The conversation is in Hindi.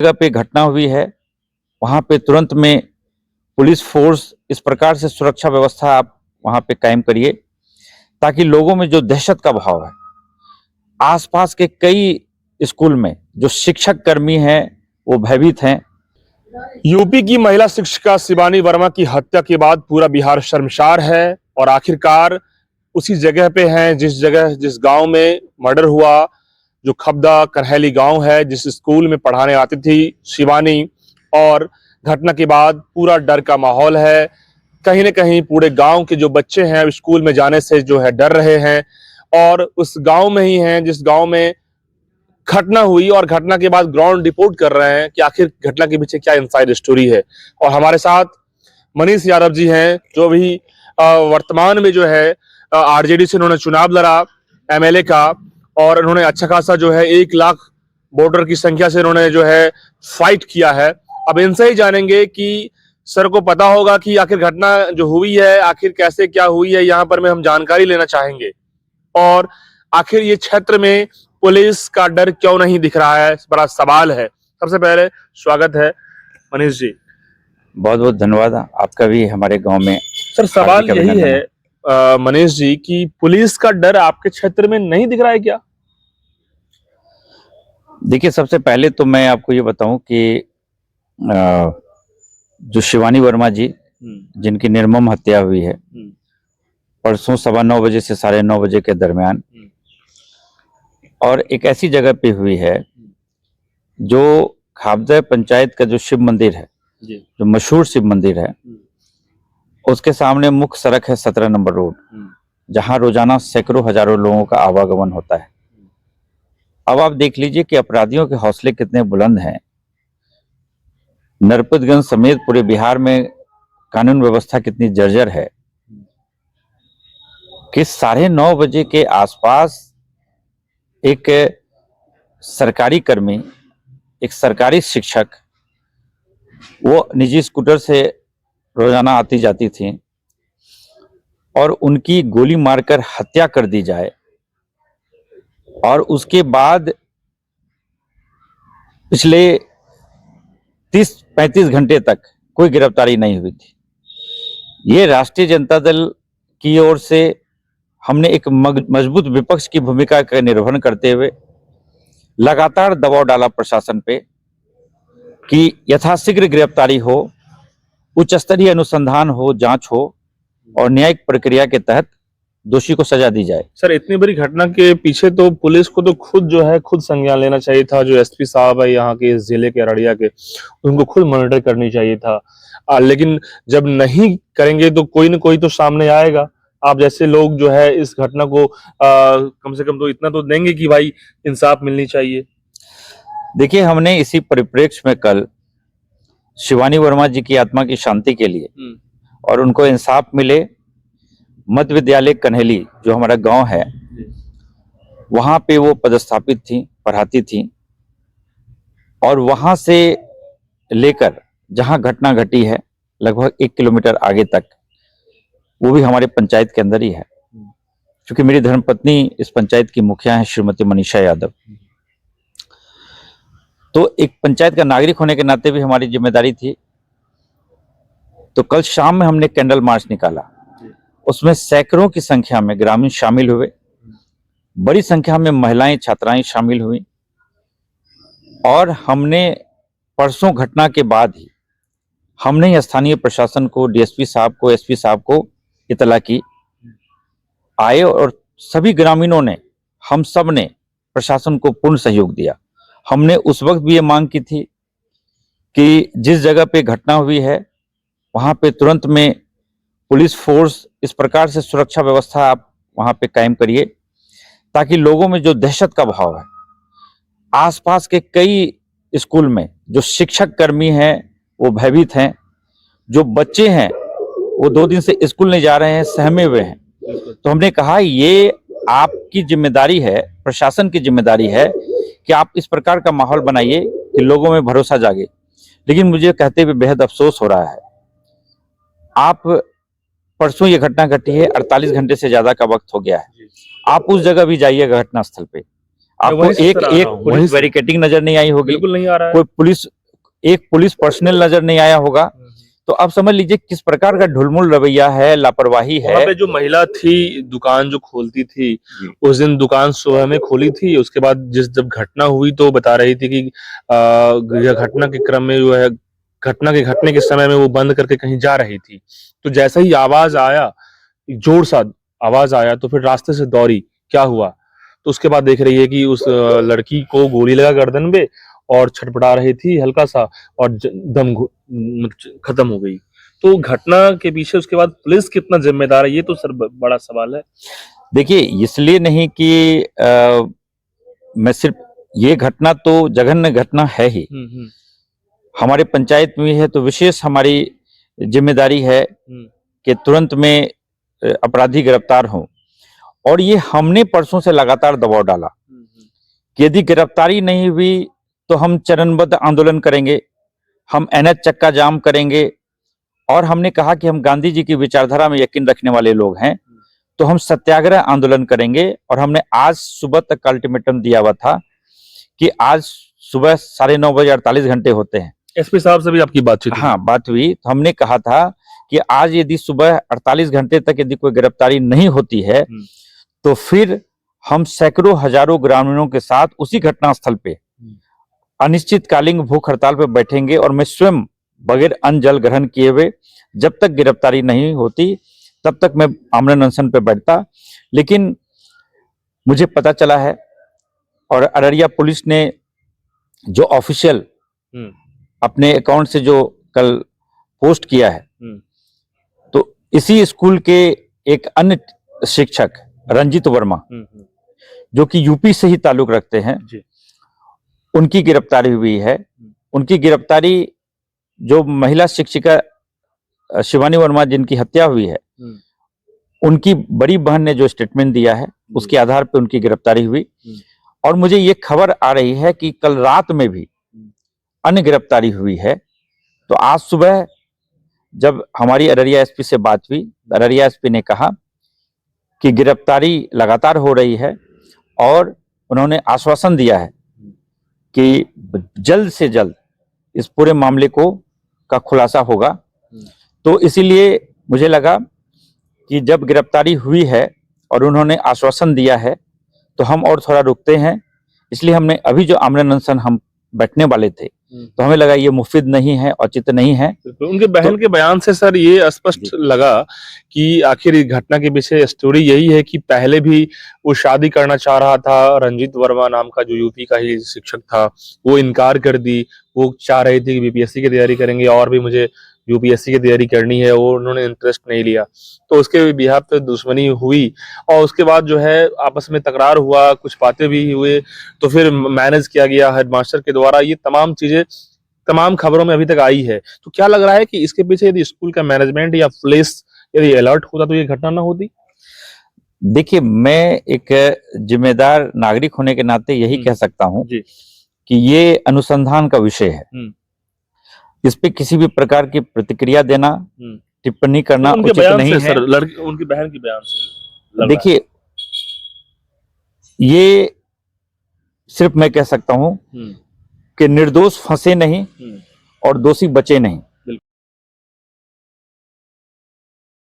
जगह पे घटना हुई है वहां पे तुरंत में पुलिस फोर्स इस प्रकार से सुरक्षा व्यवस्था आप वहां पे कायम करिए ताकि लोगों में जो दहशत का भाव है, आसपास के कई स्कूल में जो शिक्षक कर्मी हैं वो भयभीत हैं। यूपी की महिला शिक्षिका शिवानी वर्मा की हत्या के बाद पूरा बिहार शर्मसार है और आखिरकार उसी जगह पे हैं जिस गांव में मर्डर हुआ, जो खबदा करहैली गांव है, जिस स्कूल में पढ़ाने आती थी शिवानी। और घटना के बाद पूरा डर का माहौल है। कहीं न कहीं पूरे गांव के जो बच्चे हैं स्कूल में जाने से जो है डर रहे हैं और उस गांव में ही हैं जिस गांव में घटना हुई और घटना के बाद ग्राउंड रिपोर्ट कर रहे हैं कि आखिर घटना के पीछे क्या इनसाइड स्टोरी है। और हमारे साथ मनीष यादव जी हैं जो भी वर्तमान में जो है आरजेडी से उन्होंने चुनाव लड़ा एमएलए का, और उन्होंने अच्छा खासा जो है 1 लाख वोटर की संख्या से उन्होंने जो है फाइट किया है। अब इनसे ही जानेंगे कि सर को पता होगा कि आखिर घटना जो हुई है आखिर कैसे क्या हुई है, यहाँ पर में हम जानकारी लेना चाहेंगे। और आखिर ये क्षेत्र में पुलिस का डर क्यों नहीं दिख रहा है, बड़ा सवाल है। सबसे पहले स्वागत है मनीष जी। बहुत बहुत धन्यवाद आपका भी हमारे गांव में। सर सवाल यही है मनीष जी कि पुलिस का डर आपके क्षेत्र में नहीं दिख रहा है क्या? देखिए, सबसे पहले तो मैं आपको ये बताऊं कि जो शिवानी वर्मा जी जिनकी निर्मम हत्या हुई है परसों 9:15 बजे से 9:30 बजे के दरमियान, और एक ऐसी जगह पे हुई है जो खाबदा पंचायत का जो शिव मंदिर है, जो मशहूर शिव मंदिर है, उसके सामने मुख्य सड़क है 17 नंबर रोड, जहां रोजाना सैकड़ों हजारों लोगों का आवागमन होता है। अब आप देख लीजिए कि अपराधियों के हौसले कितने बुलंद हैं। नरपतगंज समेत पूरे बिहार में कानून व्यवस्था कितनी जर्जर है कि 9:30 बजे के आसपास एक सरकारी कर्मी, एक सरकारी शिक्षक, वो निजी स्कूटर से रोजाना आती जाती थी और उनकी गोली मारकर हत्या कर दी जाए, और उसके बाद पिछले 30-35 घंटे तक कोई गिरफ्तारी नहीं हुई थी। ये राष्ट्रीय जनता दल की ओर से हमने एक मजबूत विपक्ष की भूमिका का निर्वहन करते हुए लगातार दबाव डाला प्रशासन पे कि यथाशीघ्र गिरफ्तारी हो, उच्च स्तरीय अनुसंधान हो, जांच हो और न्यायिक प्रक्रिया के तहत दोषी को सजा दी जाए। सर इतनी बड़ी घटना के पीछे तो पुलिस को तो खुद संज्ञान लेना चाहिए था। जो एसपी साहब है यहाँ के, इस जिले के अररिया के, उनको खुद मॉनिटर करनी चाहिए था। लेकिन जब नहीं करेंगे तो कोई ना कोई तो सामने आएगा। आप जैसे लोग जो है इस घटना को कम से कम तो इतना तो देंगे कि भाई इंसाफ मिलनी चाहिए। देखिए, हमने इसी परिप्रेक्ष्य में कल शिवानी वर्मा जी की आत्मा की शांति के लिए और उनको इंसाफ मिले, मध्य विद्यालय कन्हैली जो हमारा गांव है, वहां पे वो पदस्थापित थी, पढ़ाती थी, और वहां से लेकर जहां घटना घटी है लगभग 1 किलोमीटर आगे तक, वो भी हमारे पंचायत के अंदर ही है। क्योंकि मेरी धर्मपत्नी इस पंचायत की मुखिया है, श्रीमती मनीषा यादव। तो एक पंचायत का नागरिक होने के नाते भी हमारी जिम्मेदारी थी। तो कल शाम में हमने कैंडल मार्च निकाला, उसमें सैकड़ों की संख्या में ग्रामीण शामिल हुए, बड़ी संख्या में महिलाएं, छात्राएं शामिल हुई, और हमने परसों घटना के बाद ही हमने स्थानीय प्रशासन को, डीएसपी साहब को, एसपी साहब को इतला की, आए, और सभी ग्रामीणों ने, हम सब ने प्रशासन को पूर्ण सहयोग दिया। हमने उस वक्त भी ये मांग की थी कि जिस जगह पे घटना हुई है वहां पे तुरंत में पुलिस फोर्स इस प्रकार से सुरक्षा व्यवस्था आप वहां पे कायम करिए ताकि लोगों में जो दहशत का भाव है, आसपास के कई स्कूल में जो शिक्षक कर्मी हैं वो भयभीत हैं, जो बच्चे हैं वो 2 दिन से स्कूल नहीं जा रहे हैं, सहमे हुए हैं। तो हमने कहा ये आपकी जिम्मेदारी है, प्रशासन की जिम्मेदारी है कि आप इस प्रकार का माहौल बनाइए कि लोगों में भरोसा जागे। लेकिन मुझे कहते हुए बेहद अफसोस हो रहा है, आप परसों ये घटना घटी है, 48 घंटे से ज्यादा का वक्त हो गया है, आप उस जगह भी जाइएगा घटना स्थल पे, आपको वहीं से एक सर आ एक रहा हूँ, वहीं पुलिस से। बैरिकेडिंग नजर नहीं आई होगी, बिल्कुल नहीं आ रहा है। कोई एक पुलिस पर्सनल नजर नहीं आया होगा। तो आप समझ लीजिए किस प्रकार का ढुलमुल रवैया है, लापरवाही वहां है। पे जो महिला थी, दुकान जो खोलती थी, जी। उस दिन दुकान सुबह में खोली थी। उसके बाद जब घटना हुई तो बता रही थी कि यह घटना के क्रम में जो है, घटना के घटने के समय में वो बंद करके कहीं जा रही थी। तो जैसा ही आवाज आया, जोर सा आवाज आया, तो फिर रास्ते से दौड़ी। क्या हुआ? तो उसके बाद देख रही है कि उस लड़की को गोली लगा गर्दन पे और छटपटा रही थी हल्का सा, और खत्म हो गई। तो घटना के पीछे उसके बाद पुलिस कितना जिम्मेदार है, ये तो सर बड़ा सवाल है। देखिए, इसलिए नहीं कि मैं सिर्फ, ये घटना तो जघन्य घटना है ही, हमारे पंचायत में है, तो विशेष हमारी जिम्मेदारी है कि तुरंत में अपराधी गिरफ्तार हों। और ये हमने परसों से लगातार दबाव डाला कि यदि गिरफ्तारी नहीं हुई तो हम चरणबद्ध आंदोलन करेंगे, हम एनएच चक्का जाम करेंगे। और हमने कहा कि हम गांधी जी की विचारधारा में यकीन रखने वाले लोग हैं, तो हम सत्याग्रह आंदोलन करेंगे। और हमने आज सुबह तक का अल्टीमेटम दिया हुआ था कि आज सुबह 9:30 बजे 48 घंटे होते हैं। एसपी साहब से भी आपकी बातचीत हुई? हाँ, बात हुई। तो हमने कहा था कि आज यदि सुबह 48 घंटे तक यदि कोई गिरफ्तारी नहीं होती है तो फिर हम सैकड़ों हजारों ग्रामीणों के साथ उसी घटना स्थल पे अनिश्चितकालीन भूख हड़ताल पे बैठेंगे। और मैं स्वयं बगैर अन्न जल ग्रहण किए हुए जब तक गिरफ्तारी नहीं होती तब तक मैं आमरण अनशन पे बैठता। लेकिन मुझे पता चला है, और अररिया पुलिस ने जो ऑफिशियल अपने अकाउंट से जो कल पोस्ट किया है, तो इसी स्कूल के एक अन्य शिक्षक रंजीत वर्मा, जो कि यूपी से ही ताल्लुक रखते हैं, उनकी गिरफ्तारी हुई है। उनकी गिरफ्तारी, जो महिला शिक्षिका शिवानी वर्मा जिनकी हत्या हुई है, उनकी बड़ी बहन ने जो स्टेटमेंट दिया है उसके आधार पर उनकी गिरफ्तारी हुई। और मुझे ये खबर आ रही है कि कल रात में भी अन्य गिरफ्तारी हुई है। तो आज सुबह जब हमारी अररिया एसपी से बात हुई, अररिया एसपी ने कहा कि गिरफ्तारी लगातार हो रही है, और उन्होंने आश्वासन दिया है कि जल्द से जल्द इस पूरे मामले का खुलासा होगा। तो इसीलिए मुझे लगा कि जब गिरफ्तारी हुई है और उन्होंने आश्वासन दिया है तो हम और थोड़ा रुकते हैं। इसलिए हमने अभी जो आमरण अनशन हम बैठने वाले थे, तो हमें लगा ये मुफीद नहीं है, औचित्य नहीं है। उनके बहन के बयान से सर ये स्पष्ट लगा कि आखिर इस घटना के पीछे स्टोरी यही है कि पहले भी वो शादी करना चाह रहा था। रंजीत वर्मा नाम का जो यूपी का ही शिक्षक था, वो इनकार कर दी। वो चाह रहे थे कि बीपीएससी की तैयारी करेंगे और भी मुझे यूपीएससी की तैयारी करनी है, वो उन्होंने इंटरेस्ट नहीं लिया। तो उसके बिहाफ पे दुश्मनी हुई, और उसके बाद जो है आपस में तकरार हुआ, कुछ बातें भी हुए, तो फिर मैनेज किया गया हेडमास्टर के द्वारा। ये तमाम चीजें तमाम खबरों में अभी तक आई है। तो क्या लग रहा है कि इसके पीछे यदि स्कूल का मैनेजमेंट या पुलिस यदि अलर्ट होता तो ये घटना ना होती? देखिए, मैं एक जिम्मेदार नागरिक होने के नाते यही कह सकता हूं कि ये अनुसंधान का विषय है। इस पे किसी भी प्रकार की प्रतिक्रिया देना, टिप्पणी करना उनके उचित बयान नहीं से है। सर, उनकी बहन की बयान से देखिए, ये सिर्फ मैं कह सकता हूं कि निर्दोष फंसे नहीं और दोषी बचे नहीं।